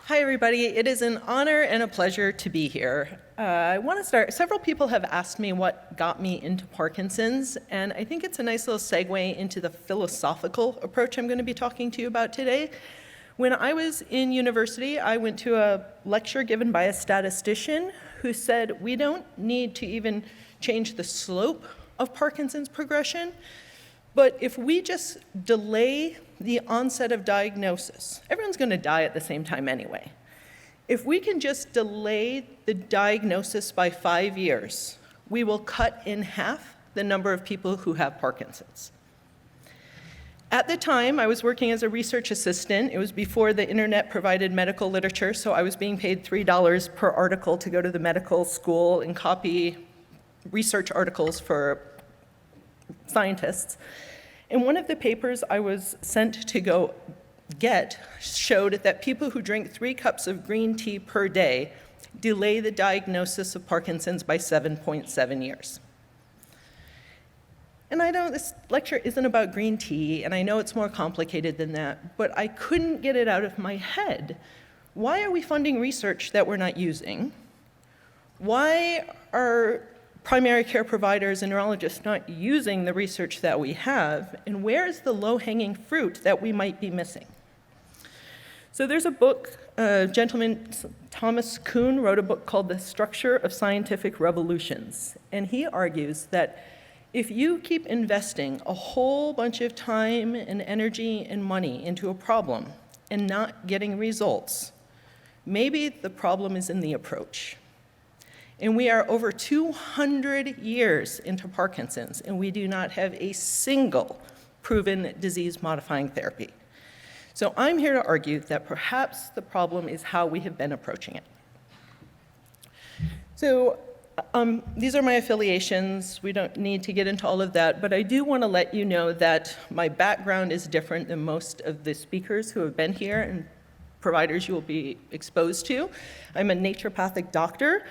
Hi, everybody. It is an honor and a pleasure to be here. I want to start. Several people have asked me what got me into Parkinson's, and I think it's a nice little segue into the philosophical approach I'm going to be talking to you about today. When I was in university, I went to a lecture given by a statistician who said we don't need to even change the slope of Parkinson's progression, but if we just delay the onset of diagnosis, everyone's going to die at the same time anyway. If we can just delay the diagnosis by 5 years, we will cut in half the number of people who have Parkinson's. At the time, I was working as a research assistant. It was before the internet provided medical literature, so I was being paid $3 per article to go to the medical school and copy research articles for scientists. And one of the papers I was sent to go get showed that people who drink 3 cups of green tea per day delay the diagnosis of Parkinson's by 7.7 years. And I know this lecture isn't about green tea, and I know it's more complicated than that, but I couldn't get it out of my head. Why are we funding research that we're not using? Why are primary care providers and neurologists not using the research that we have? And where is the low-hanging fruit that we might be missing? So there's a book, a gentleman, Thomas Kuhn, wrote a book called The Structure of Scientific Revolutions. And he argues that if you keep investing a whole bunch of time and energy and money into a problem and not getting results, maybe the problem is in the approach. And we are over 200 years into Parkinson's, and we do not have a single proven disease-modifying therapy. So I'm here to argue that perhaps the problem is how we have been approaching it. So these are my affiliations. We don't need to get into all of that, but I do want to let you know that my background is different than most of the speakers who have been here and providers you will be exposed to. I'm a naturopathic doctor.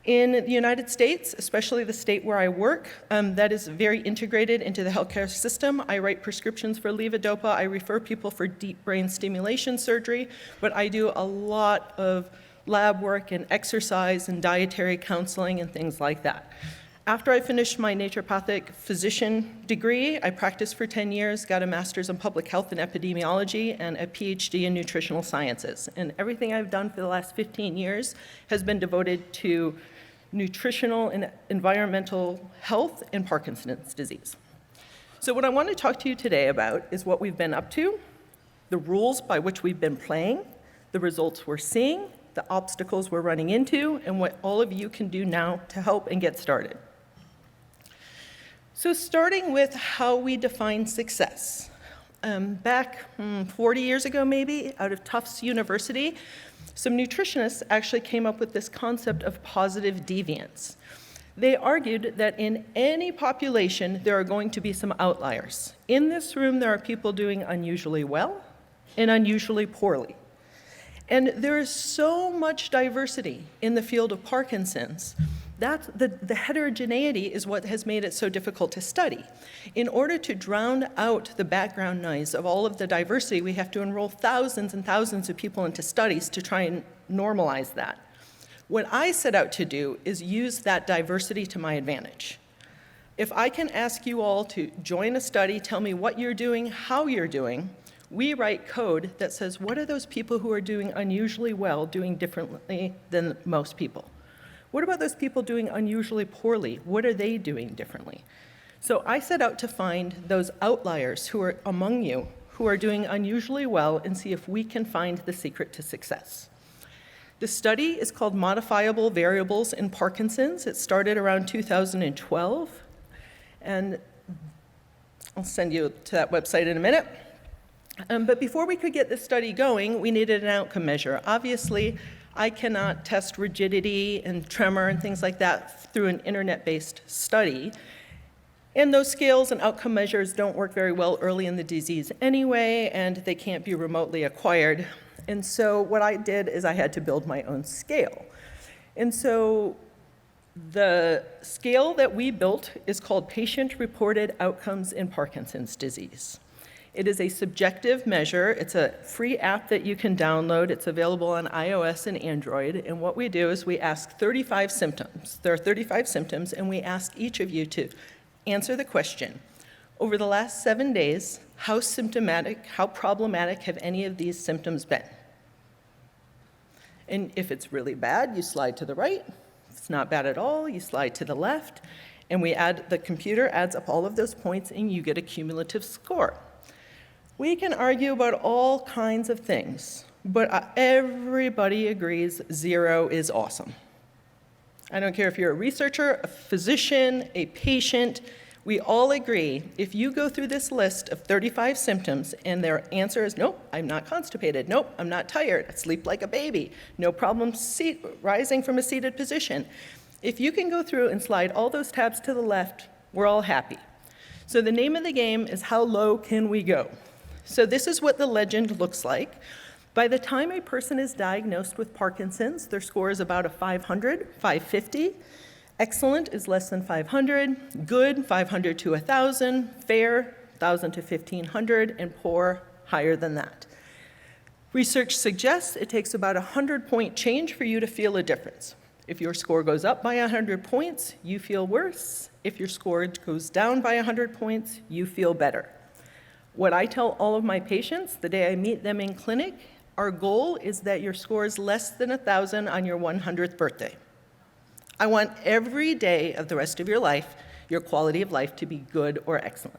In the United States, especially the state where I work, that is very integrated into the healthcare system. I write prescriptions for levodopa. I refer people for deep brain stimulation surgery, but I do a lot of lab work and exercise and dietary counseling and things like that. After I finished my naturopathic physician degree, I practiced for 10 years, got a master's in public health and epidemiology, and a PhD in nutritional sciences. And everything I've done for the last 15 years has been devoted to nutritional and environmental health and Parkinson's disease. So what I want to talk to you today about is what we've been up to, the rules by which we've been playing, the results we're seeing, the obstacles we're running into, and what all of you can do now to help and get started. So starting with how we define success. Back 40 years ago maybe, out of Tufts University, some nutritionists actually came up with this concept of positive deviance. They argued that in any population, there are going to be some outliers. In this room, there are people doing unusually well and unusually poorly. And there is so much diversity in the field of Parkinson's that the heterogeneity is what has made it so difficult to study. In order to drown out the background noise of all of the diversity, we have to enroll thousands and thousands of people into studies to try and normalize that. What I set out to do is use that diversity to my advantage. If I can ask you all to join a study, tell me what you're doing, how you're doing, we write code that says, what are those people who are doing unusually well doing differently than most people? What about those people doing unusually poorly? What are they doing differently? So I set out to find those outliers who are among you who are doing unusually well and see if we can find the secret to success. The study is called Modifiable Variables in Parkinson's. It started around 2012, and I'll send you to that website in a minute. But before we could get this study going, we needed an outcome measure. Obviously, I cannot test rigidity and tremor and things like that through an internet-based study. And those scales and outcome measures don't work very well early in the disease anyway, and they can't be remotely acquired. And so what I did is I had to build my own scale. And so the scale that we built is called Patient-Reported Outcomes in Parkinson's Disease. It is a subjective measure. It's a free app that you can download. It's available on iOS and Android. And what we do is we ask 35 symptoms. There are 35 symptoms, and we ask each of you to answer the question. Over the last 7 days, how symptomatic, how problematic have any of these symptoms been? And if it's really bad, you slide to the right. If it's not bad at all, you slide to the left. And the computer adds up all of those points, and you get a cumulative score. We can argue about all kinds of things, but everybody agrees 0 is awesome. I don't care if you're a researcher, a physician, a patient, we all agree if you go through this list of 35 symptoms and their answer is, nope, I'm not constipated, nope, I'm not tired, I sleep like a baby, no problem rising from a seated position. If you can go through and slide all those tabs to the left, we're all happy. So the name of the game is how low can we go? So this is what the legend looks like. By the time a person is diagnosed with Parkinson's, their score is about a 500, 550. Excellent is less than 500. Good, 500 to 1,000. Fair, 1,000 to 1,500. And poor, higher than that. Research suggests it takes about a 100-point change for you to feel a difference. If your score goes up by 100 points, you feel worse. If your score goes down by 100 points, you feel better. What I tell all of my patients the day I meet them in clinic, our goal is that your score is less than 1,000 on your 100th birthday. I want every day of the rest of your life, your quality of life to be good or excellent.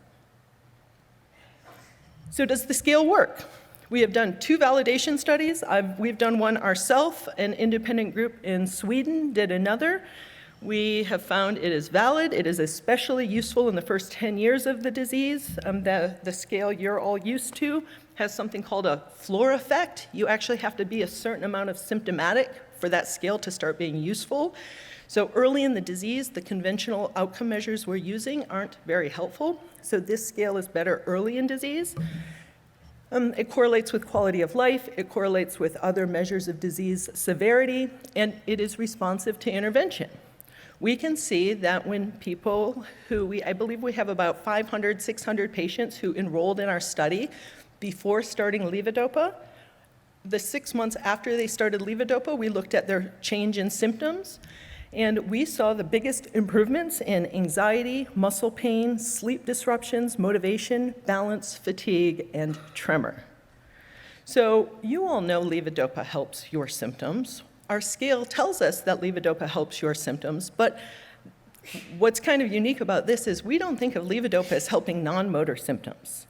So does the scale work? We have done 2 validation studies. We've done one ourselves. An independent group in Sweden did another. We have found it is valid. It is especially useful in the first 10 years of the disease. The scale you're all used to has something called a floor effect. You actually have to be a certain amount of symptomatic for that scale to start being useful. So early in the disease, the conventional outcome measures we're using aren't very helpful. So this scale is better early in disease. It correlates with quality of life, it correlates with other measures of disease severity, and it is responsive to intervention. We can see that when people I believe we have about 500, 600 patients who enrolled in our study before starting levodopa. The 6 months after they started levodopa, we looked at their change in symptoms, and we saw the biggest improvements in anxiety, muscle pain, sleep disruptions, motivation, balance, fatigue, and tremor. So you all know levodopa helps your symptoms. Our scale tells us that levodopa helps your symptoms, but what's kind of unique about this is we don't think of levodopa as helping non-motor symptoms.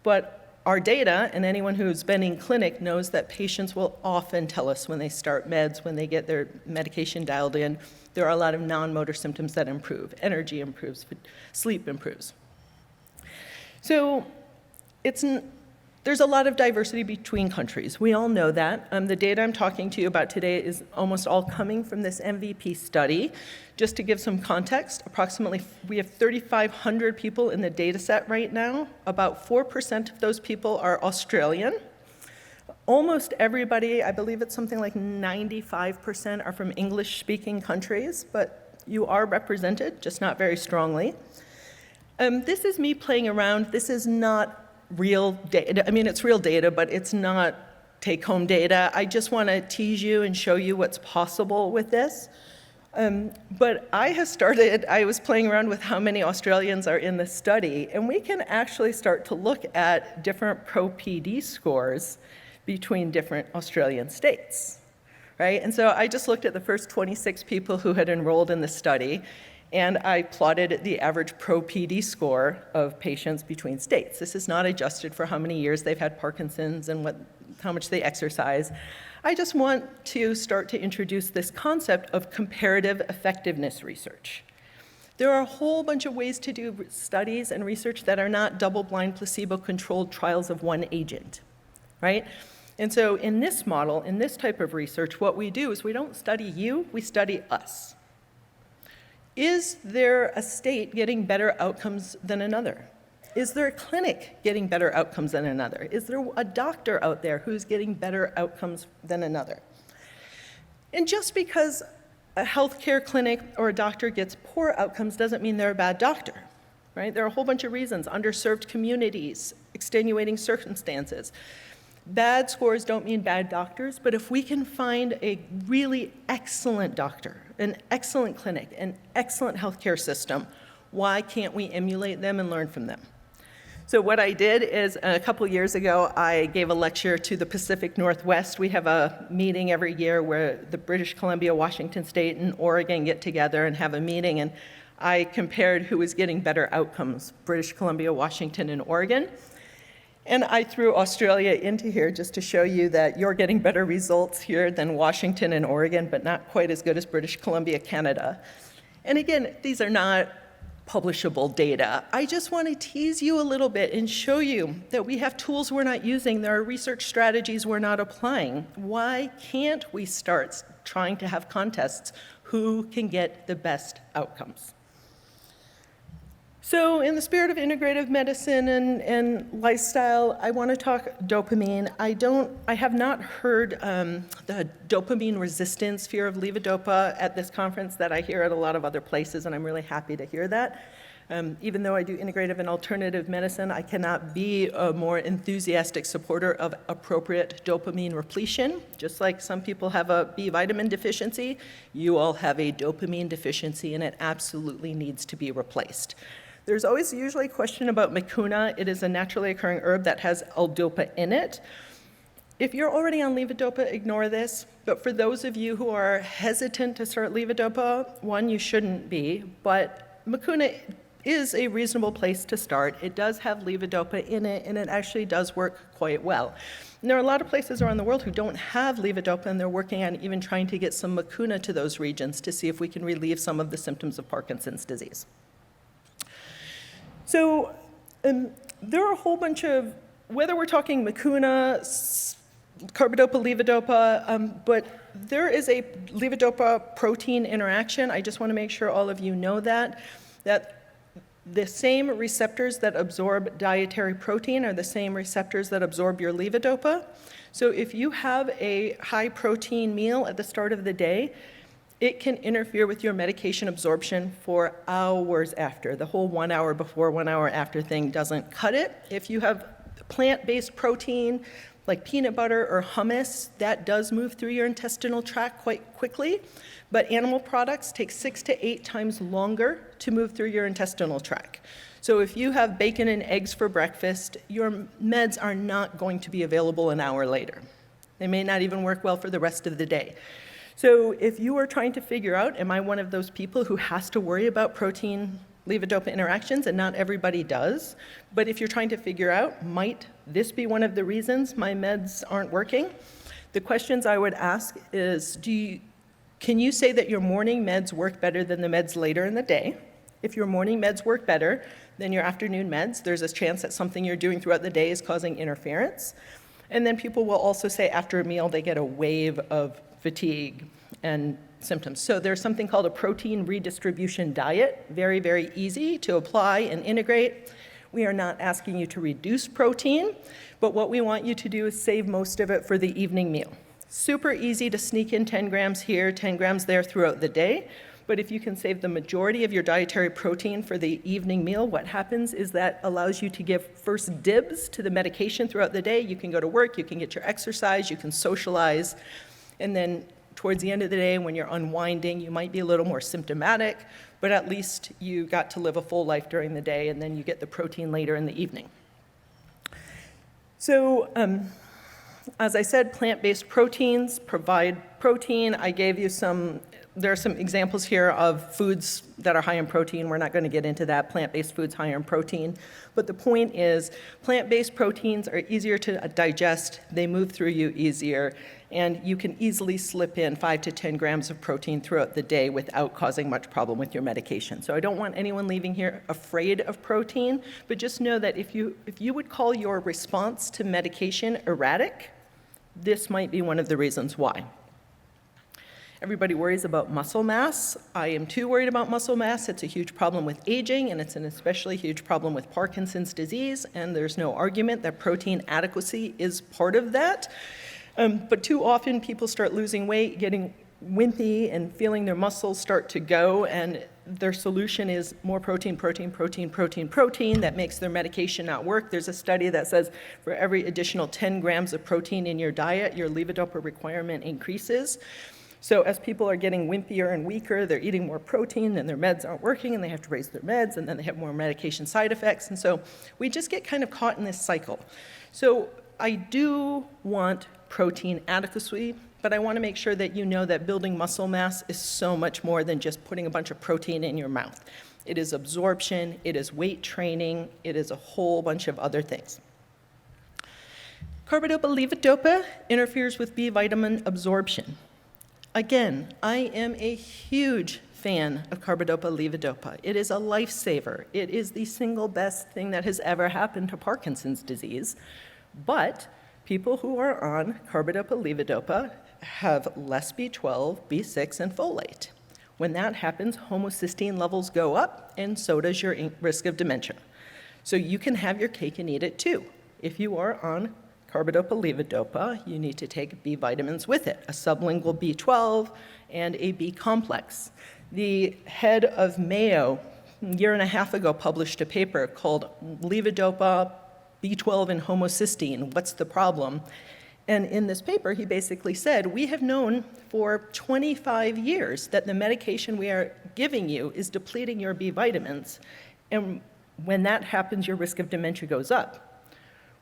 But our data, and anyone who's been in clinic knows that patients will often tell us when they start meds, when they get their medication dialed in, there are a lot of non-motor symptoms that improve. Energy improves, sleep improves. So there's a lot of diversity between countries. We all know that. The data I'm talking to you about today is almost all coming from this MVP study. Just to give some context, we have 3,500 people in the data set right now. About 4% of those people are Australian. Almost everybody, I believe it's something like 95% are from English-speaking countries, but you are represented, just not very strongly. This is me playing around. This is not real data. I mean, it's real data, but it's not take-home data. I just want to tease you and show you what's possible with this. But I was playing around with how many Australians are in the study, and we can actually start to look at different pro-PD scores between different Australian states, right? And so I just looked at the first 26 people who had enrolled in the study, and I plotted the average pro-PD score of patients between states. This is not adjusted for how many years they've had Parkinson's and how much they exercise. I just want to start to introduce this concept of comparative effectiveness research. There are a whole bunch of ways to do studies and research that are not double-blind, placebo-controlled trials of one agent, right? And so in this model, in this type of research, what we do is we don't study you, we study us. Is there a state getting better outcomes than another? Is there a clinic getting better outcomes than another? Is there a doctor out there who's getting better outcomes than another? And just because a healthcare clinic or a doctor gets poor outcomes doesn't mean they're a bad doctor. right? There are a whole bunch of reasons: underserved communities, extenuating circumstances. Bad scores don't mean bad doctors, but if we can find a really excellent doctor, an excellent clinic, an excellent healthcare system, why can't we emulate them and learn from them? So what I did is, a couple years ago, I gave a lecture to the Pacific Northwest. We have a meeting every year where the British Columbia, Washington State, and Oregon get together and have a meeting, and I compared who was getting better outcomes, British Columbia, Washington, and Oregon. And I threw Australia into here just to show you that you're getting better results here than Washington and Oregon, but not quite as good as British Columbia, Canada. And again, these are not publishable data. I just want to tease you a little bit and show you that we have tools we're not using. There are research strategies we're not applying. Why can't we start trying to have contests? Who can get the best outcomes? So in the spirit of integrative medicine and lifestyle, I want to talk dopamine. I have not heard the dopamine resistance, fear of levodopa at this conference that I hear at a lot of other places, and I'm really happy to hear that. Even though I do integrative and alternative medicine, I cannot be a more enthusiastic supporter of appropriate dopamine repletion. Just like some people have a B vitamin deficiency, you all have a dopamine deficiency, and it absolutely needs to be replaced. There's always usually a question about mucuna. It is a naturally occurring herb that has L-dopa in it. If you're already on levodopa, ignore this. But for those of you who are hesitant to start levodopa, one, you shouldn't be. But mucuna is a reasonable place to start. It does have levodopa in it, and it actually does work quite well. And there are a lot of places around the world who don't have levodopa, and they're working on even trying to get some mucuna to those regions to see if we can relieve some of the symptoms of Parkinson's disease. So there are a whole bunch of, whether we're talking mucuna, carbidopa, levodopa, but there is a levodopa protein interaction. I just want to make sure all of you know that the same receptors that absorb dietary protein are the same receptors that absorb your levodopa. So if you have a high protein meal at the start of the day, it can interfere with your medication absorption for hours after. The whole 1 hour before, 1 hour after thing doesn't cut it. If you have plant-based protein, like peanut butter or hummus, that does move through your intestinal tract quite quickly. But animal products take 6 to 8 times longer to move through your intestinal tract. So if you have bacon and eggs for breakfast, your meds are not going to be available an hour later. They may not even work well for the rest of the day. So if you are trying to figure out, am I one of those people who has to worry about protein levodopa interactions, and not everybody does, but if you're trying to figure out, might this be one of the reasons my meds aren't working? The questions I would ask is, can you say that your morning meds work better than the meds later in the day? If your morning meds work better than your afternoon meds, there's a chance that something you're doing throughout the day is causing interference. And then people will also say after a meal they get a wave of fatigue and symptoms. So there's something called a protein redistribution diet, very, very easy to apply and integrate. We are not asking you to reduce protein, but what we want you to do is save most of it for the evening meal. Super easy to sneak in 10 grams here, 10 grams there throughout the day, but if you can save the majority of your dietary protein for the evening meal, what happens is that allows you to give first dibs to the medication throughout the day. You can go to work, you can get your exercise, you can socialize, and then towards the end of the day when you're unwinding, you might be a little more symptomatic, but at least you got to live a full life during the day, and then you get the protein later in the evening. So, as I said, plant-based proteins provide protein. I gave you there are some examples here of foods that are high in protein. We're not going to get into that. Plant-based foods higher in protein. But the point is, plant-based proteins are easier to digest. They move through you easier. And you can easily slip in 5 to 10 grams of protein throughout the day without causing much problem with your medication. So I don't want anyone leaving here afraid of protein, but just know that if you would call your response to medication erratic, this might be one of the reasons why. Everybody worries about muscle mass. I am too worried about muscle mass. It's a huge problem with aging, and it's an especially huge problem with Parkinson's disease, and there's no argument that protein adequacy is part of that. But too often people start losing weight, getting wimpy, and feeling their muscles start to go, and their solution is more protein, protein, protein, protein, protein. That makes their medication not work. There's a study that says for every additional 10 grams of protein in your diet, your levodopa requirement increases. So as people are getting wimpier and weaker, they're eating more protein and their meds aren't working and they have to raise their meds and then they have more medication side effects. And so we just get kind of caught in this cycle. So I do want protein adequacy, but I want to make sure that you know that building muscle mass is so much more than just putting a bunch of protein in your mouth. It is absorption, it is weight training, it is a whole bunch of other things. Carbidopa-levodopa interferes with B vitamin absorption. Again, I am a huge fan of carbidopa-levodopa. It is a lifesaver. It is the single best thing that has ever happened to Parkinson's disease. But people who are on carbidopa-levodopa have less B12, B6, and folate. When that happens, homocysteine levels go up, and so does your risk of dementia. So you can have your cake and eat it too. If you are on carbidopa-levodopa, you need to take B vitamins with it, a sublingual B12 and a B complex. The head of Mayo, a year and a half ago, published a paper called Levodopa, B12, and homocysteine, What's the Problem? And in this paper, he basically said, we have known for 25 years that the medication we are giving you is depleting your B vitamins, and when that happens, your risk of dementia goes up.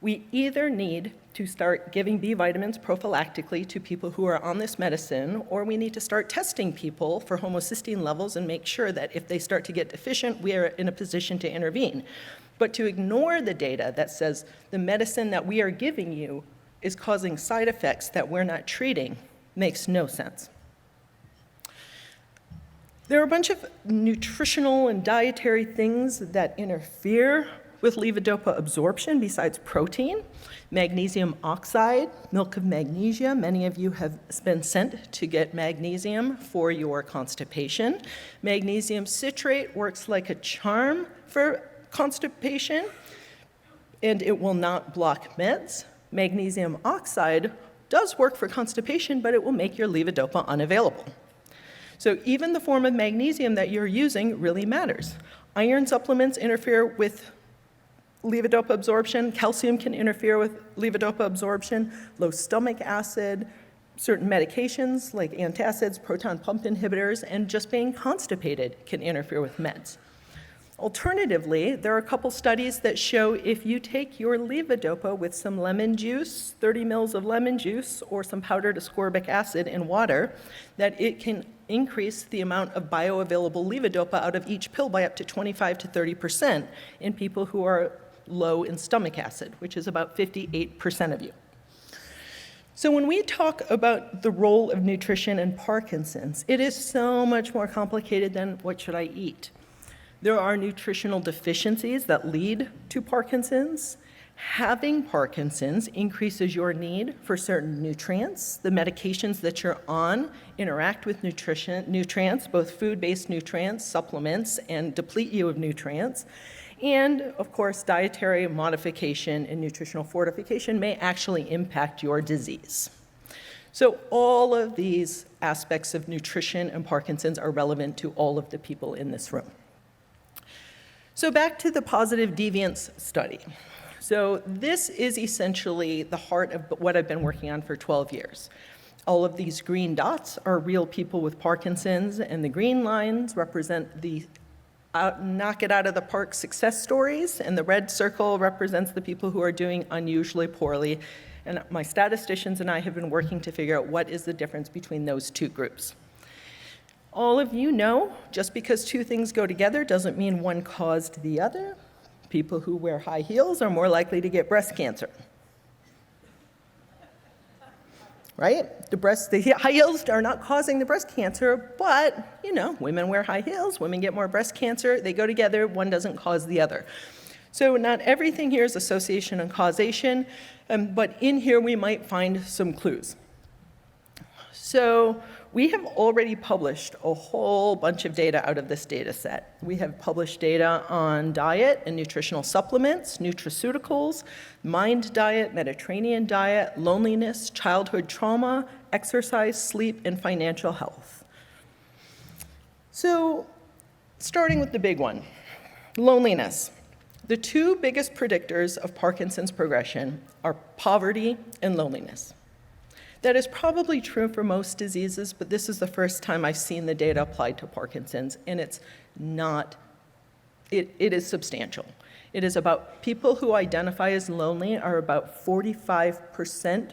We either need to start giving B vitamins prophylactically to people who are on this medicine, or we need to start testing people for homocysteine levels and make sure that if they start to get deficient, we are in a position to intervene. But to ignore the data that says the medicine that we are giving you is causing side effects that we're not treating makes no sense. There are a bunch of nutritional and dietary things that interfere with levodopa absorption besides protein. Magnesium oxide, milk of magnesia. Many of you have been sent to get magnesium for your constipation. Magnesium citrate works like a charm for constipation, and it will not block meds. Magnesium oxide does work for constipation, but it will make your levodopa unavailable. So even the form of magnesium that you're using really matters. Iron supplements interfere with levodopa absorption. Calcium can interfere with levodopa absorption. Low stomach acid, certain medications like antacids, proton pump inhibitors, and just being constipated can interfere with meds. Alternatively, there are a couple studies that show if you take your levodopa with some lemon juice, 30 mils of lemon juice, or some powdered ascorbic acid in water, that it can increase the amount of bioavailable levodopa out of each pill by up to 25 to 30% in people who are low in stomach acid, which is about 58% of you. So when we talk about the role of nutrition in Parkinson's, it is so much more complicated than what should I eat. There are nutritional deficiencies that lead to Parkinson's. Having Parkinson's increases your need for certain nutrients. The medications that you're on interact with nutrients, both food-based nutrients, supplements, and deplete you of nutrients. And, of course, dietary modification and nutritional fortification may actually impact your disease. So all of these aspects of nutrition and Parkinson's are relevant to all of the people in this room. So back to the positive deviance study. So this is essentially the heart of what I've been working on for 12 years. All of these green dots are real people with Parkinson's, and the green lines represent the knock it out of the park success stories, and the red circle represents the people who are doing unusually poorly. And my statisticians and I have been working to figure out what is the difference between those two groups. All of you know, just because two things go together doesn't mean one caused the other. People who wear high heels are more likely to get breast cancer. Right? The high heels are not causing the breast cancer, but, you know, women wear high heels, women get more breast cancer, they go together, one doesn't cause the other. So not everything here is association and causation, but in here we might find some clues. So we have already published a whole bunch of data out of this data set. We have published data on diet and nutritional supplements, nutraceuticals, mind diet, Mediterranean diet, loneliness, childhood trauma, exercise, sleep, and financial health. So Starting with the big one, loneliness. The two biggest predictors of Parkinson's progression are poverty and loneliness. That is probably true for most diseases, but this is the first time I've seen the data applied to Parkinson's, and it is substantial. It is about people who identify as lonely are about 45%,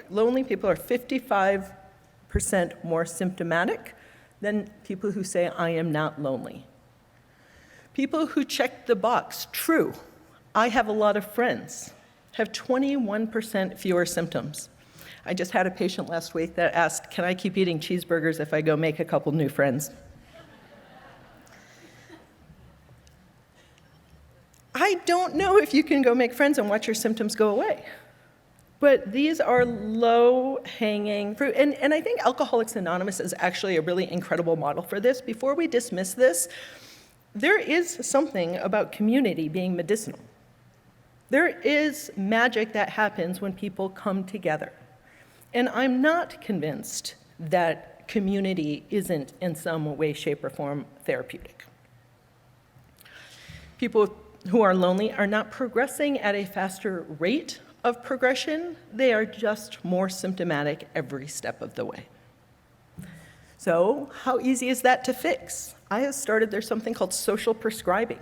lonely people are 55% more symptomatic than people who say, I am not lonely. People who check the box, true, I have a lot of friends, have 21% fewer symptoms. I just had a patient last week that asked, can I keep eating cheeseburgers if I go make a couple new friends? I don't know if you can go make friends and watch your symptoms go away. But these are low-hanging fruit. And I think Alcoholics Anonymous is actually a really incredible model for this. Before we dismiss this, there is something about community being medicinal. There is magic that happens when people come together. And I'm not convinced that community isn't in some way, shape, or form therapeutic. People who are lonely are not progressing at a faster rate of progression. They are just more symptomatic every step of the way. So how easy is that to fix? I have started, there's something called social prescribing.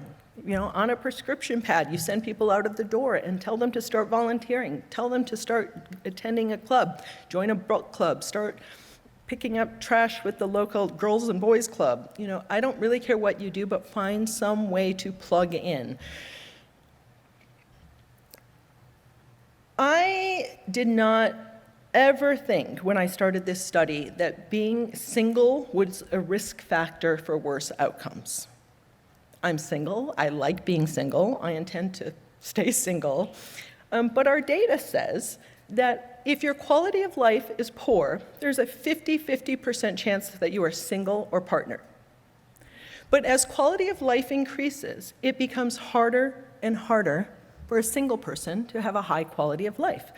On a prescription pad, you send people out of the door and tell them to start volunteering, tell them to start attending a club, join a book club, start picking up trash with the local girls and boys club. I don't really care what you do, but find some way to plug in. I did not ever think when I started this study that being single was a risk factor for worse outcomes. I'm single, I like being single, I intend to stay single, but our data says that if your quality of life is poor, there's a 50% chance that you are single or partnered. But as quality of life increases, it becomes harder and harder for a single person to have a high quality of life.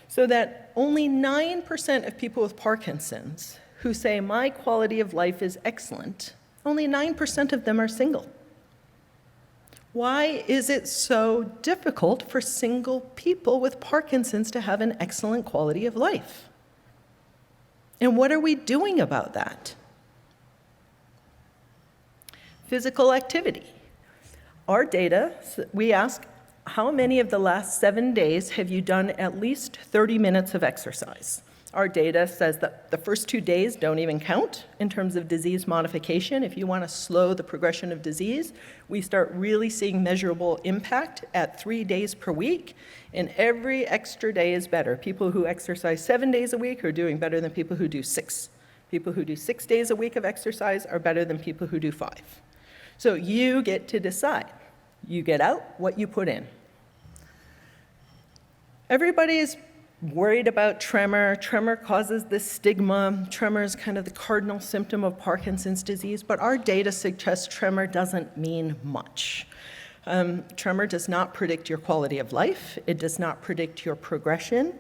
So that only 9% of people with Parkinson's who say my quality of life is excellent, only 9% of them are single. Why is it so difficult for single people with Parkinson's to have an excellent quality of life? And what are we doing about that? Physical activity. Our data, we ask, how many of the last 7 days have you done at least 30 minutes of exercise? Our data says that the first 2 days don't even count in terms of disease modification. If you want to slow the progression of disease, we start really seeing measurable impact at 3 days per week, and every extra day is better. People who exercise 7 days a week are doing better than people who do 6. People who do 6 days a week of exercise are better than people who do 5. So you get to decide. You get out what you put in. Everybody is worried about tremor. Tremor causes this stigma. Tremor is kind of the cardinal symptom of Parkinson's disease, but our data suggests tremor doesn't mean much. Tremor does not predict your quality of life. It does not predict your progression.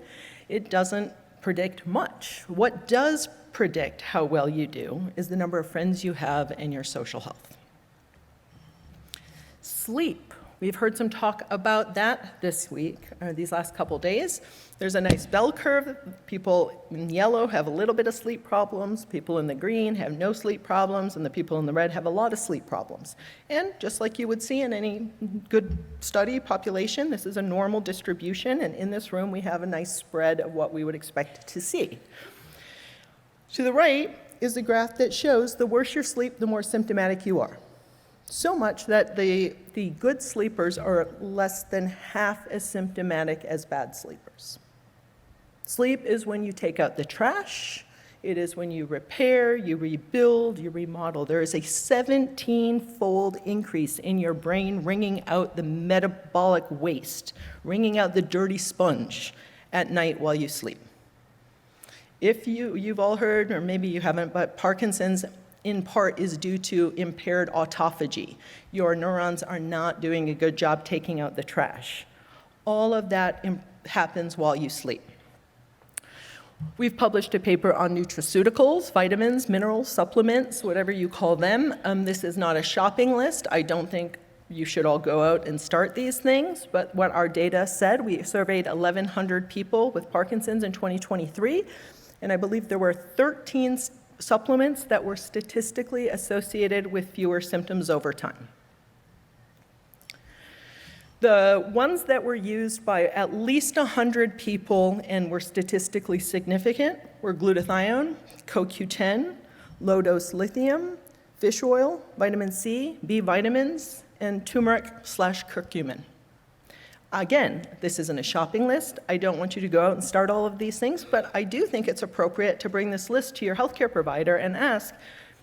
It doesn't predict much. What does predict how well you do is the number of friends you have and your social health. Sleep. We've heard some talk about that this week, or these last couple days. There's a nice bell curve. People in yellow have a little bit of sleep problems. People in the green have no sleep problems, and the people in the red have a lot of sleep problems. And just like you would see in any good study population, this is a normal distribution, and in this room we have a nice spread of what we would expect to see. To the right is the graph that shows the worse your sleep, the more symptomatic you are. So much that the good sleepers are less than half as symptomatic as bad sleepers. Sleep is when you take out the trash. It is when you repair, you rebuild, you remodel. There is a 17-fold increase in your brain wringing out the metabolic waste, wringing out the dirty sponge at night while you sleep. If you've all heard, or maybe you haven't, but Parkinson's in part is due to impaired autophagy. Your neurons are not doing a good job taking out the trash. All of that happens while you sleep. We've published a paper on nutraceuticals, vitamins, minerals, supplements, whatever you call them. This is not a shopping list. I don't think you should all go out and start these things, but what our data said, we surveyed 1,100 people with Parkinson's in 2023, and I believe there were 13 supplements that were statistically associated with fewer symptoms over time. The ones that were used by at least 100 people and were statistically significant were glutathione, CoQ10, low-dose lithium, fish oil, vitamin C, B vitamins, and turmeric/curcumin. Again, this isn't a shopping list. I don't want you to go out and start all of these things, but I do think it's appropriate to bring this list to your healthcare provider and ask,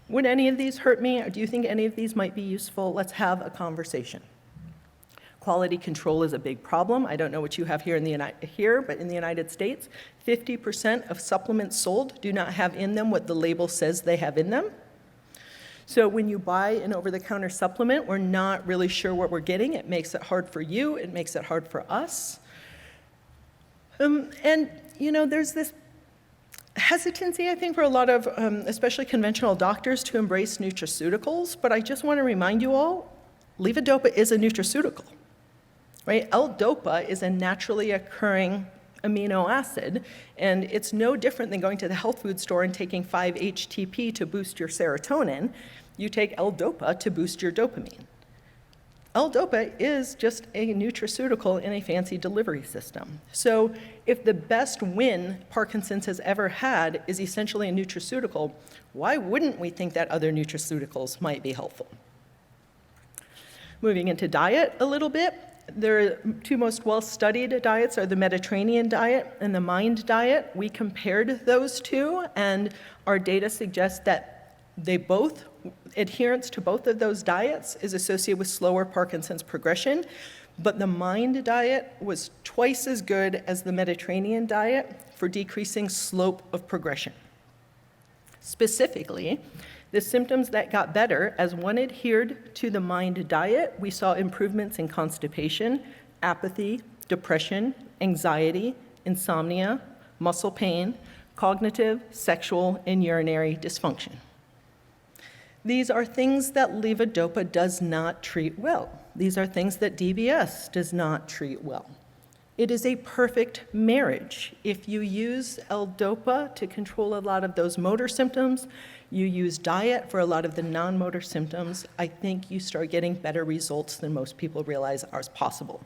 would any of these hurt me, or do you think any of these might be useful? Let's have a conversation. Quality control is a big problem. I don't know what you have here, but in the United States, 50% of supplements sold do not have in them what the label says they have in them. So when you buy an over-the-counter supplement, we're not really sure what we're getting. It makes it hard for you. It makes it hard for us. And, you know, there's this hesitancy, I think, for a lot of, especially conventional doctors, to embrace nutraceuticals. But I just want to remind you all, levodopa is a nutraceutical. Right? L-dopa is a naturally occurring amino acid, and it's no different than going to the health food store and taking 5-HTP to boost your serotonin. You take L-dopa to boost your dopamine. L-dopa is just a nutraceutical in a fancy delivery system. So if the best win Parkinson's has ever had is essentially a nutraceutical, why wouldn't we think that other nutraceuticals might be helpful? Moving into diet a little bit. The two most well-studied diets are the Mediterranean diet and the MIND diet. We compared those two, and our data suggests that adherence to both of those diets is associated with slower Parkinson's progression, but the MIND diet was twice as good as the Mediterranean diet for decreasing slope of progression. Specifically, the symptoms that got better, as one adhered to the MIND diet, we saw improvements in constipation, apathy, depression, anxiety, insomnia, muscle pain, cognitive, sexual, and urinary dysfunction. These are things that levodopa does not treat well. These are things that DBS does not treat well. It is a perfect marriage. If you use L-dopa to control a lot of those motor symptoms, you use diet for a lot of the non-motor symptoms, I think you start getting better results than most people realize are possible.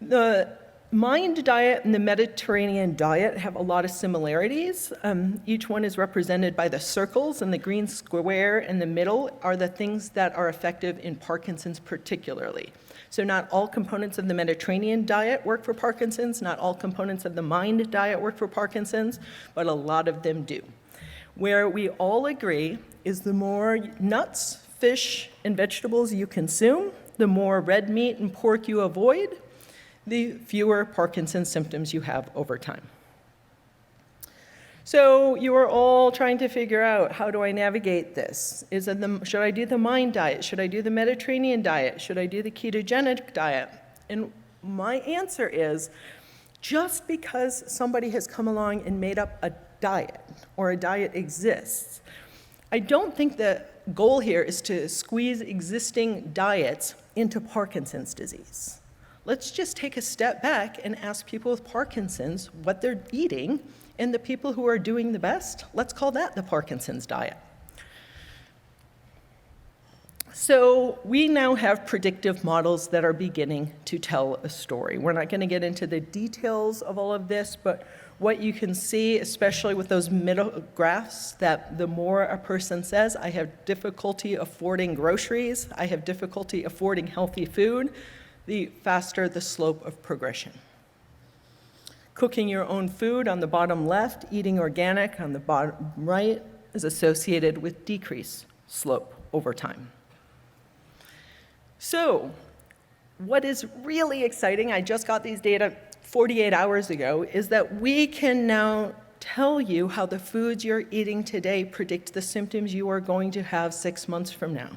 The MIND diet and the Mediterranean diet have a lot of similarities. Each one is represented by the circles, and the green square in the middle are the things that are effective in Parkinson's particularly. So not all components of the Mediterranean diet work for Parkinson's, not all components of the MIND diet work for Parkinson's, but a lot of them do. Where we all agree is the more nuts, fish, and vegetables you consume, the more red meat and pork you avoid, the fewer Parkinson's symptoms you have over time. So you are all trying to figure out, how do I navigate this? Should I do the MIND diet? Should I do the Mediterranean diet? Should I do the ketogenic diet? And my answer is, just because somebody has come along and made up a diet, or a diet exists, I don't think the goal here is to squeeze existing diets into Parkinson's disease. Let's just take a step back and ask people with Parkinson's what they're eating, and the people who are doing the best, let's call that the Parkinson's diet. So we now have predictive models that are beginning to tell a story. We're not going to get into the details of all of this, but what you can see, especially with those middle graphs, that the more a person says, I have difficulty affording groceries, I have difficulty affording healthy food, the faster the slope of progression. Cooking your own food on the bottom left, eating organic on the bottom right, is associated with decreased slope over time. So, what is really exciting, I just got these data 48 hours ago, is that we can now tell you how the foods you're eating today predict the symptoms you are going to have 6 months from now.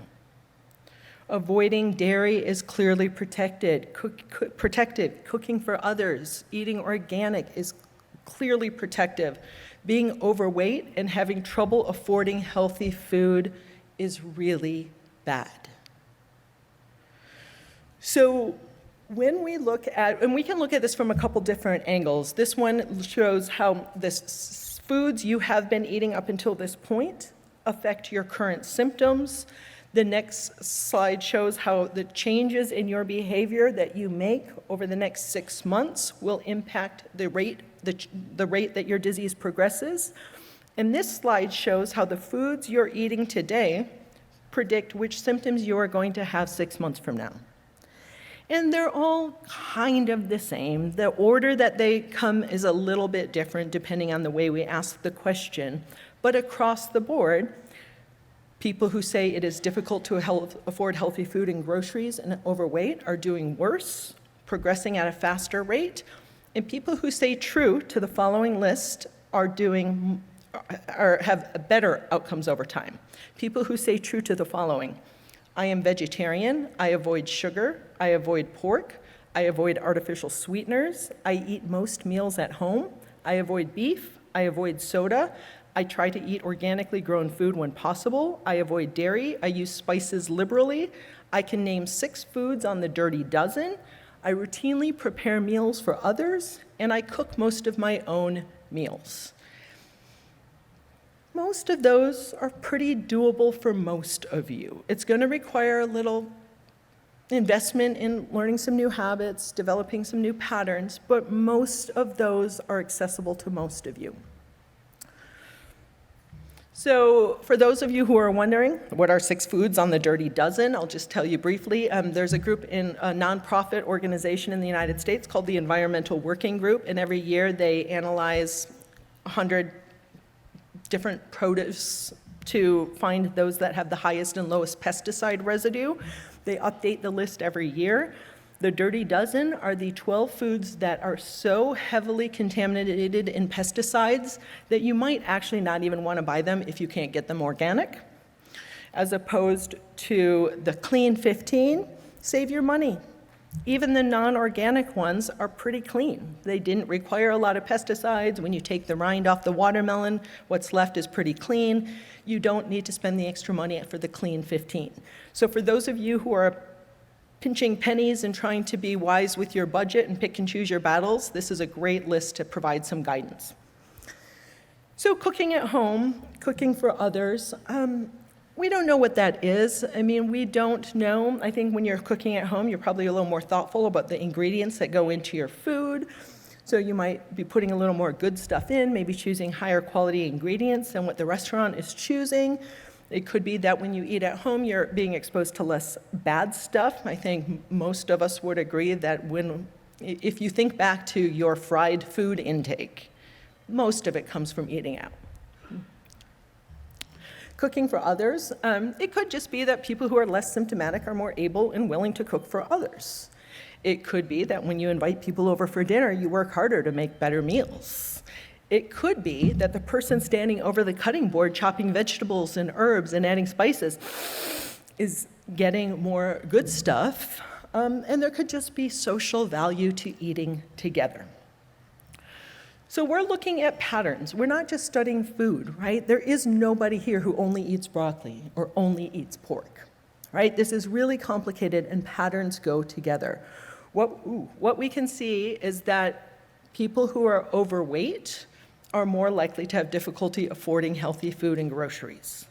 Avoiding dairy is clearly protected. Cooking for others, eating organic is clearly protective. Being overweight and having trouble affording healthy food is really bad. So when we look at, and we can look at this from a couple different angles. This one shows how the foods you have been eating up until this point affect your current symptoms. The next slide shows how the changes in your behavior that you make over the next 6 months will impact the rate that your disease progresses. And this slide shows how the foods you're eating today predict which symptoms you are going to have 6 months from now. And they're all kind of the same. The order that they come is a little bit different depending on the way we ask the question. But across the board, people who say it is difficult to afford healthy food and groceries and overweight are doing worse, progressing at a faster rate. And people who say true to the following list have better outcomes over time. People who say true to the following: I am vegetarian, I avoid sugar, I avoid pork, I avoid artificial sweeteners, I eat most meals at home, I avoid beef, I avoid soda, I try to eat organically grown food when possible, I avoid dairy, I use spices liberally, I can name 6 foods on the dirty dozen, I routinely prepare meals for others, and I cook most of my own meals. Most of those are pretty doable for most of you. It's going to require a little investment in learning some new habits, developing some new patterns, but most of those are accessible to most of you. So for those of you who are wondering, what are 6 foods on the dirty dozen? I'll just tell you briefly. There's a group in a nonprofit organization in the United States called the Environmental Working Group, and every year they analyze 100 different produce to find those that have the highest and lowest pesticide residue. They update the list every year. The dirty dozen are the 12 foods that are so heavily contaminated in pesticides that you might actually not even want to buy them if you can't get them organic. As opposed to the clean 15, save your money. Even the non-organic ones are pretty clean. They didn't require a lot of pesticides. When you take the rind off the watermelon, what's left is pretty clean. You don't need to spend the extra money for the clean 15. So for those of you who are pinching pennies and trying to be wise with your budget and pick and choose your battles, this is a great list to provide some guidance. So cooking at home, cooking for others, we don't know what that is. I mean, we don't know. I think when you're cooking at home, you're probably a little more thoughtful about the ingredients that go into your food. So you might be putting a little more good stuff in, maybe choosing higher quality ingredients than what the restaurant is choosing. It could be that when you eat at home, you're being exposed to less bad stuff. I think most of us would agree that if you think back to your fried food intake, most of it comes from eating out. Cooking for others, it could just be that people who are less symptomatic are more able and willing to cook for others. It could be that when you invite people over for dinner, you work harder to make better meals. It could be that the person standing over the cutting board chopping vegetables and herbs and adding spices is getting more good stuff, and there could just be social value to eating together. So we're looking at patterns. We're not just studying food, right? There is nobody here who only eats broccoli or only eats pork, right? This is really complicated, and patterns go together. What we can see is that people who are overweight are more likely to have difficulty affording healthy food and groceries.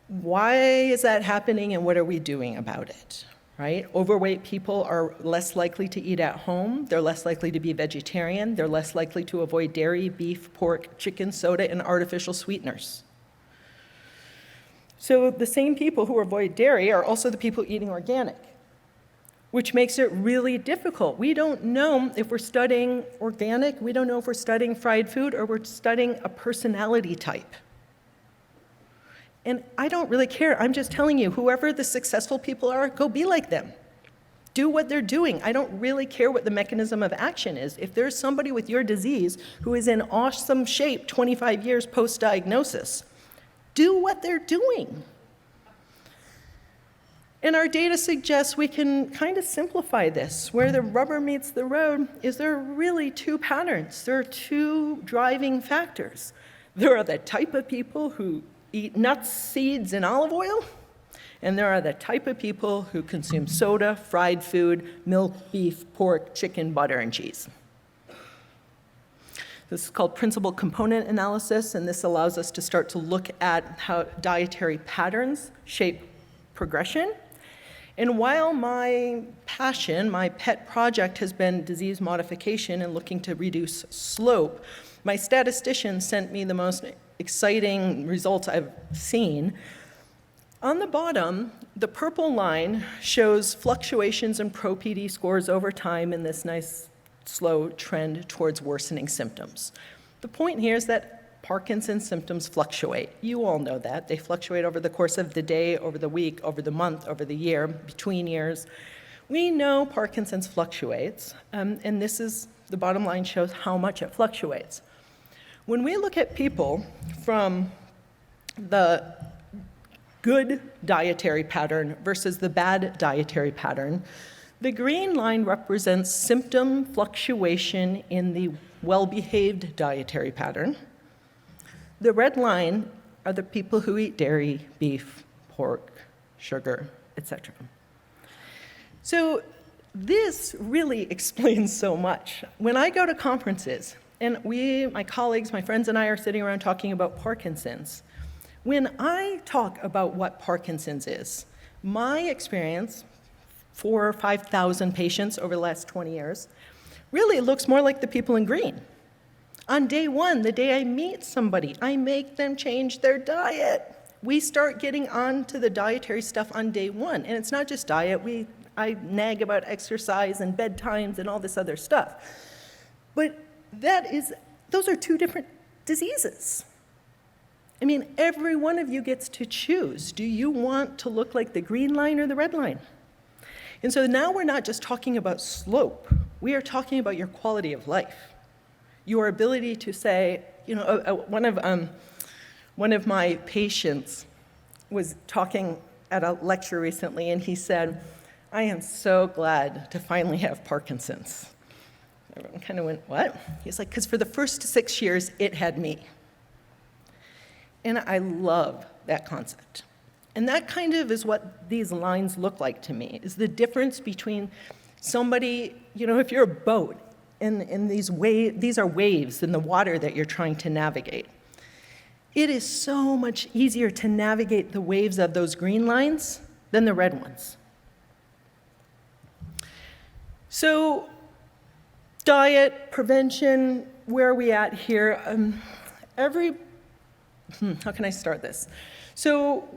Why is that happening, and what are we doing about it? Right? Overweight people are less likely to eat at home. They're less likely to be vegetarian. They're less likely to avoid dairy, beef, pork, chicken, soda, and artificial sweeteners. So the same people who avoid dairy are also the people eating organic, which makes it really difficult. We don't know if we're studying organic, we don't know if we're studying fried food, or we're studying a personality type. And I don't really care. I'm just telling you, whoever the successful people are, go be like them. Do what they're doing. I don't really care what the mechanism of action is. If there's somebody with your disease who is in awesome shape 25 years post-diagnosis, do what they're doing. And our data suggests we can kind of simplify this. Where the rubber meets the road is there are really two patterns. There are two driving factors. There are the type of people who eat nuts, seeds, and olive oil, and there are the type of people who consume soda, fried food, milk, beef, pork, chicken, butter, and cheese. This is called principal component analysis, and this allows us to start to look at how dietary patterns shape progression. And while my passion, my pet project has been disease modification and looking to reduce slope, my statistician sent me the most exciting results I've seen. On the bottom, the purple line shows fluctuations in pro-PD scores over time in this nice slow trend towards worsening symptoms. The point here is that Parkinson's symptoms fluctuate. You all know that. They fluctuate over the course of the day, over the week, over the month, over the year, between years. We know Parkinson's fluctuates, and this is, the bottom line shows how much it fluctuates. When we look at people from the good dietary pattern versus the bad dietary pattern, the green line represents symptom fluctuation in the well-behaved dietary pattern. The red line are the people who eat dairy, beef, pork, sugar, etc. So this really explains so much. When I go to conferences, and my colleagues, my friends and I are sitting around talking about Parkinson's, when I talk about what Parkinson's is, my experience, 4,000 or 5,000 patients over the last 20 years, really looks more like the people in green. On day one, the day I meet somebody, I make them change their diet. We start getting on to the dietary stuff on day one. And it's not just diet. I nag about exercise and bedtimes and all this other stuff. But those are two different diseases. I mean, every one of you gets to choose. Do you want to look like the green line or the red line? And so now we're not just talking about slope. We are talking about your quality of life. Your ability to say, one of my patients was talking at a lecture recently, and he said, "I am so glad to finally have Parkinson's." Everyone kind of went, "What?" He's like, "Because for the first 6 years, it had me." And I love that concept. And that kind of is what these lines look like to me, is the difference between somebody, if you're a boat, and these are waves in the water that you're trying to navigate. It is so much easier to navigate the waves of those green lines than the red ones. So, diet, prevention, where are we at here? How can I start this? So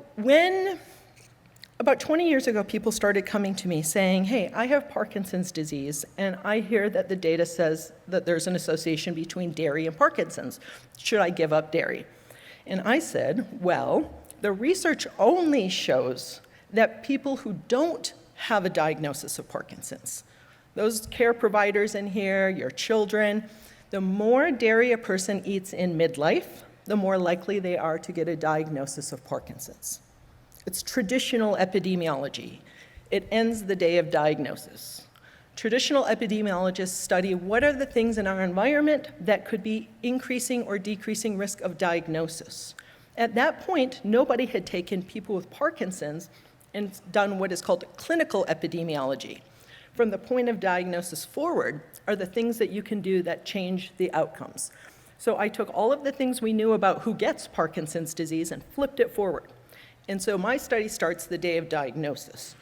about 20 years ago, people started coming to me saying, "Hey, I have Parkinson's disease, and I hear that the data says that there's an association between dairy and Parkinson's. Should I give up dairy?" And I said, well, the research only shows that people who don't have a diagnosis of Parkinson's, those care providers in here, your children, the more dairy a person eats in midlife, the more likely they are to get a diagnosis of Parkinson's. It's traditional epidemiology. It ends the day of diagnosis. Traditional epidemiologists study what are the things in our environment that could be increasing or decreasing risk of diagnosis. At that point, nobody had taken people with Parkinson's and done what is called clinical epidemiology. From the point of diagnosis forward are the things that you can do that change the outcomes. So I took all of the things we knew about who gets Parkinson's disease and flipped it forward. And so my study starts the day of diagnosis.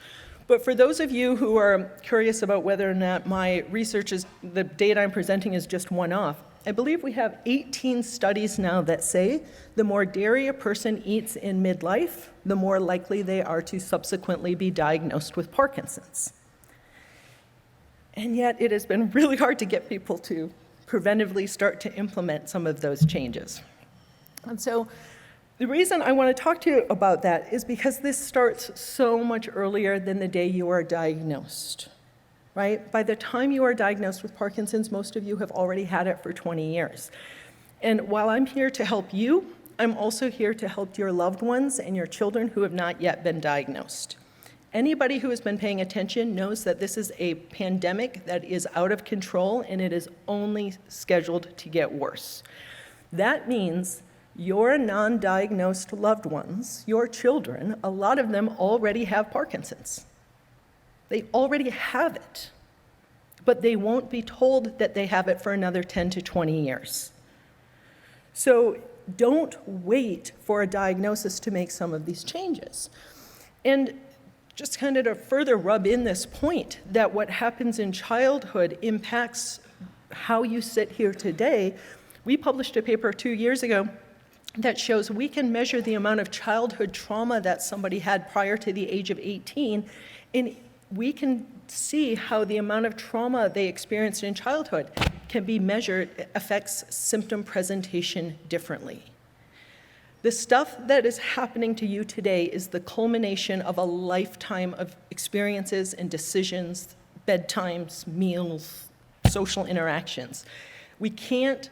But for those of you who are curious about whether or not my research the data I'm presenting is just one-off, I believe we have 18 studies now that say the more dairy a person eats in midlife, the more likely they are to subsequently be diagnosed with Parkinson's. And yet it has been really hard to get people to preventively start to implement some of those changes. And so the reason I want to talk to you about that is because this starts so much earlier than the day you are diagnosed, right? By the time you are diagnosed with Parkinson's, most of you have already had it for 20 years. And while I'm here to help you, I'm also here to help your loved ones and your children who have not yet been diagnosed. Anybody who has been paying attention knows that this is a pandemic that is out of control, and it is only scheduled to get worse. That means your non-diagnosed loved ones, your children, a lot of them already have Parkinson's. They already have it, but they won't be told that they have it for another 10 to 20 years. So don't wait for a diagnosis to make some of these changes. And just kind of to further rub in this point that what happens in childhood impacts how you sit here today, we published a paper 2 years ago that shows we can measure the amount of childhood trauma that somebody had prior to the age of 18, and we can see how the amount of trauma they experienced in childhood can be measured, affects symptom presentation differently. The stuff that is happening to you today is the culmination of a lifetime of experiences and decisions, bedtimes, meals, social interactions. We can't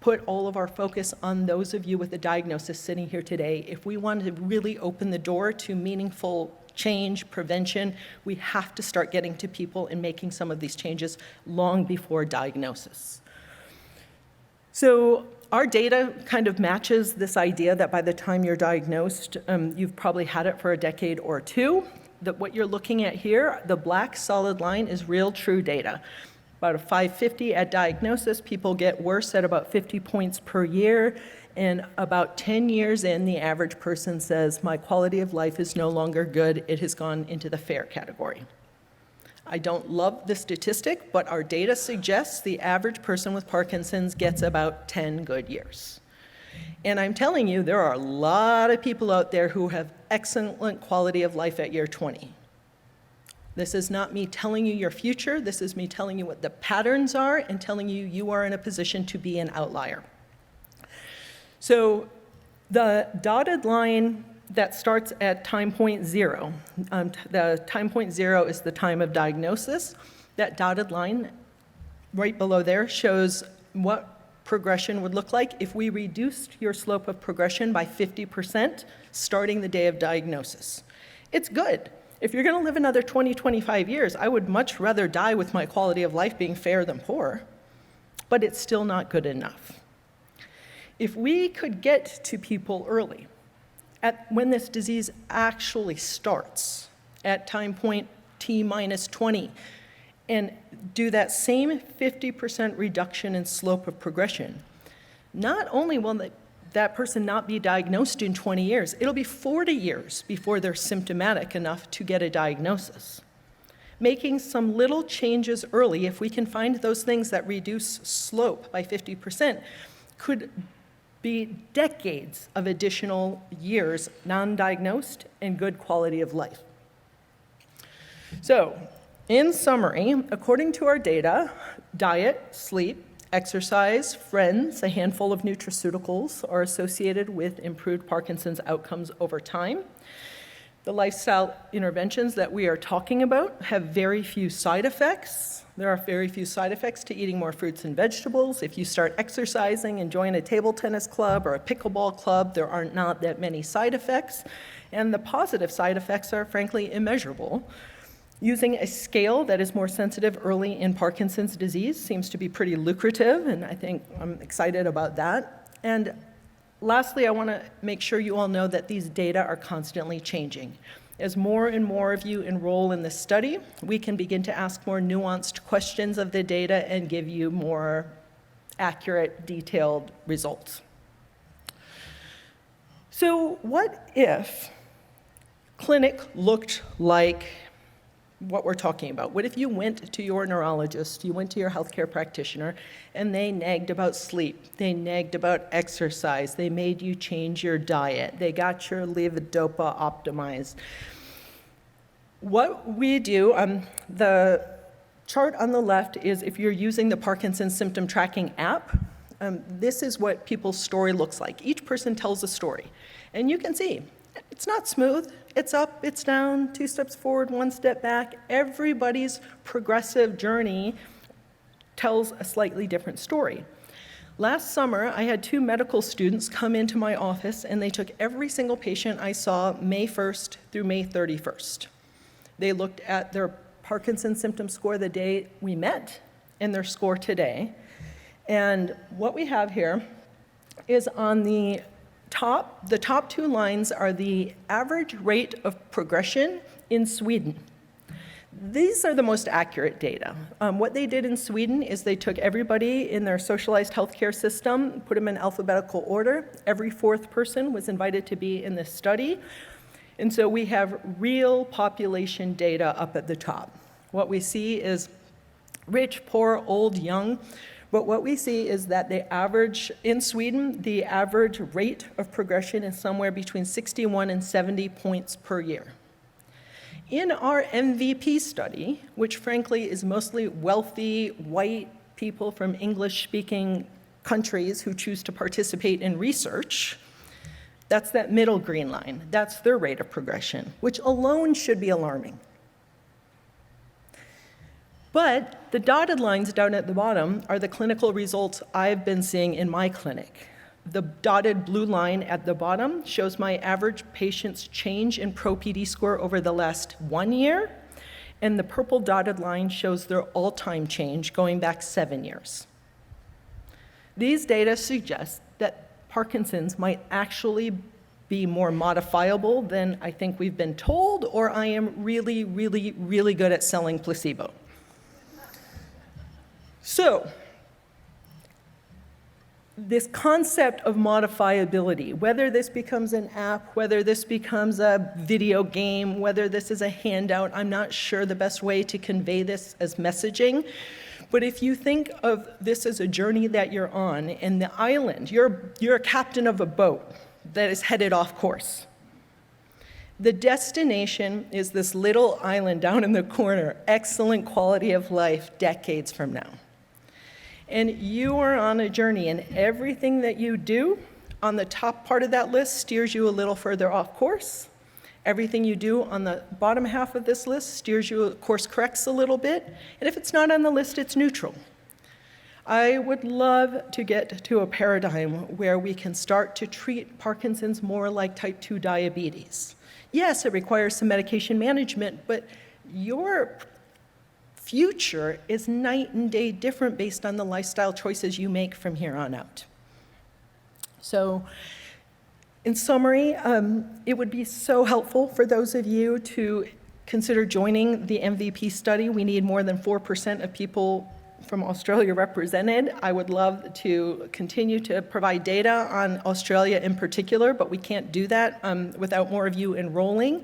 put all of our focus on those of you with a diagnosis sitting here today. If we want to really open the door to meaningful change, prevention, we have to start getting to people and making some of these changes long before diagnosis. So our data kind of matches this idea that by the time you're diagnosed, you've probably had it for a decade or two. That what you're looking at here, the black solid line, is real true data. About a 550 at diagnosis, people get worse at about 50 points per year, and about 10 years in, the average person says, my quality of life is no longer good, it has gone into the fair category. I don't love the statistic, but our data suggests the average person with Parkinson's gets about 10 good years. And I'm telling you, there are a lot of people out there who have excellent quality of life at year 20. This is not me telling you your future, this is me telling you what the patterns are and telling you you are in a position to be an outlier. So the dotted line that starts at time point 0, the time point 0 is the time of diagnosis. That dotted line right below there shows what progression would look like if we reduced your slope of progression by 50% starting the day of diagnosis. It's good. If you're going to live another 20, 25 years, I would much rather die with my quality of life being fair than poor, but it's still not good enough. If we could get to people early, when this disease actually starts, at time point T minus 20, and do that same 50% reduction in slope of progression, not only will that person not be diagnosed in 20 years, it'll be 40 years before they're symptomatic enough to get a diagnosis. Making some little changes early, if we can find those things that reduce slope by 50%, could be decades of additional years non-diagnosed and good quality of life. So, in summary, according to our data, diet, sleep, exercise, friends, a handful of nutraceuticals are associated with improved Parkinson's outcomes over time. The lifestyle interventions that we are talking about have very few side effects. There are very few side effects to eating more fruits and vegetables. If you start exercising and join a table tennis club or a pickleball club, there are not that many side effects. And the positive side effects are frankly immeasurable. Using a scale that is more sensitive early in Parkinson's disease seems to be pretty lucrative, and I think I'm excited about that. And lastly, I want to make sure you all know that these data are constantly changing. As more and more of you enroll in this study, we can begin to ask more nuanced questions of the data and give you more accurate, detailed results. So what if clinic looked like what we're talking about? What if you went to your neurologist, you went to your healthcare practitioner, and they nagged about sleep, they nagged about exercise, they made you change your diet, they got your levodopa optimized. What we do, the chart on the left is if you're using the Parkinson's symptom tracking app, this is what people's story looks like. Each person tells a story, and you can see it's not smooth. It's up, it's down, 2 steps forward, 1 step back. Everybody's progressive journey tells a slightly different story. Last summer, I had 2 medical students come into my office, and they took every single patient I saw May 1st through May 31st. They looked at their Parkinson symptom score the day we met and their score today. And what we have here is on the top two lines are the average rate of progression in Sweden. These are the most accurate data. What they did in Sweden is they took everybody in their socialized healthcare system, put them in alphabetical order. Every fourth person was invited to be in this study. And so we have real population data up at the top. What we see is rich, poor, old, young. But what we see is that the average, in Sweden, the average rate of progression is somewhere between 61 and 70 points per year. In our MVP study, which frankly is mostly wealthy, white people from English-speaking countries who choose to participate in research, that's that middle green line. That's their rate of progression, which alone should be alarming. But the dotted lines down at the bottom are the clinical results I've been seeing in my clinic. The dotted blue line at the bottom shows my average patient's change in pro-PD score over the last 1 year, and the purple dotted line shows their all-time change going back 7 years. These data suggest that Parkinson's might actually be more modifiable than I think we've been told, or I am really, really, really good at selling placebo. So, this concept of modifiability, whether this becomes an app, whether this becomes a video game, whether this is a handout, I'm not sure the best way to convey this as messaging. But if you think of this as a journey that you're on, and the island, you're a captain of a boat that is headed off course. The destination is this little island down in the corner, excellent quality of life decades from now. And you are on a journey, and everything that you do on the top part of that list steers you a little further off course. Everything you do on the bottom half of this list steers you, course corrects a little bit. And if it's not on the list, it's neutral. I would love to get to a paradigm where we can start to treat Parkinson's more like type 2 diabetes. Yes, it requires some medication management, but your future is night and day different based on the lifestyle choices you make from here on out. So, in summary, it would be so helpful for those of you to consider joining the MVP study. We need more than 4% of people from Australia represented. I would love to continue to provide data on Australia in particular, but we can't do that without more of you enrolling.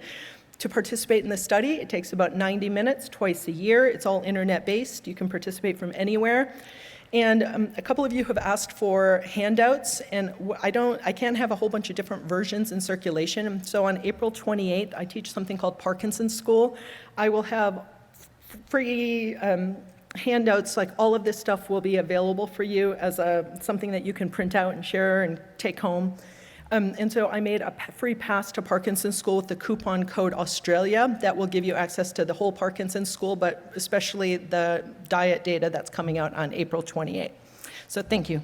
To participate in the study, it takes about 90 minutes twice a year. It's all internet-based. You can participate from anywhere. And a couple of you have asked for handouts, and I can't have a whole bunch of different versions in circulation. So on April 28th, I teach something called Parkinson's School. I will have free handouts, like all of this stuff will be available for you as something that you can print out and share and take home. And so I made a free pass to Parkinson's School with the coupon code Australia that will give you access to the whole Parkinson's School, but especially the diet data that's coming out on April 28th. So thank you.